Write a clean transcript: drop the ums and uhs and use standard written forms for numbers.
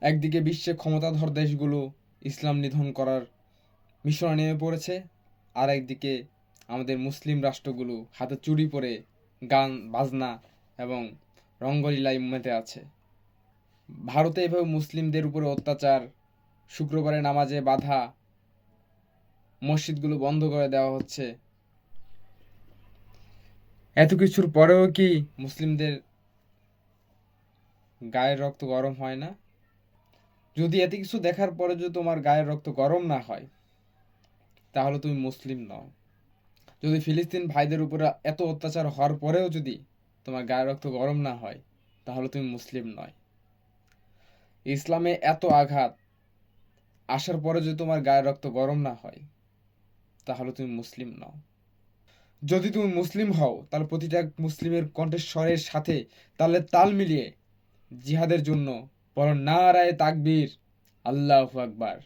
একদিকে বিশ্বে ক্ষমতাধর দেশগুলো ইসলাম নিধন করার মিশনে নেমে পড়েছে, আর একদিকে আমাদের মুসলিম রাষ্ট্রগুলো হাতে চুরি পরে গান বাজনা এবং রঙ্গলীলায় মেতে আছে। ভারতে এভাবে মুসলিমদের উপরে অত্যাচার, শুক্রবারে নামাজে বাধা, মসজিদগুলো বন্ধ করে দেওয়া হচ্ছে। এত কিছুর পরেও কি মুসলিমদের গায়ের রক্ত গরম হয় না? যদি এত কিছু দেখার পরে যদি তোমার গায়ের রক্ত গরম না হয়, তাহলে তুমি মুসলিম নও। যদি ফিলিস্তিন ভাইদের উপরে এত অত্যাচার হওয়ার পরেও যদি তোমার গায়ের রক্ত গরম না হয়, তাহলে তুমি মুসলিম নয়। ইসলামে এত আঘাত আসার পরে যদি তোমার গায়ের রক্ত গরম না হয়, তাহলে তুমি মুসলিম নও। যদি তুমি মুসলিম হও, তাহলে প্রতিটা মুসলিমের কণ্ঠস্বরের সাথে তাহলে তাল মিলিয়ে জিহাদের জন্য বলো নারায়ে তাকবীর, আল্লাহু আকবার।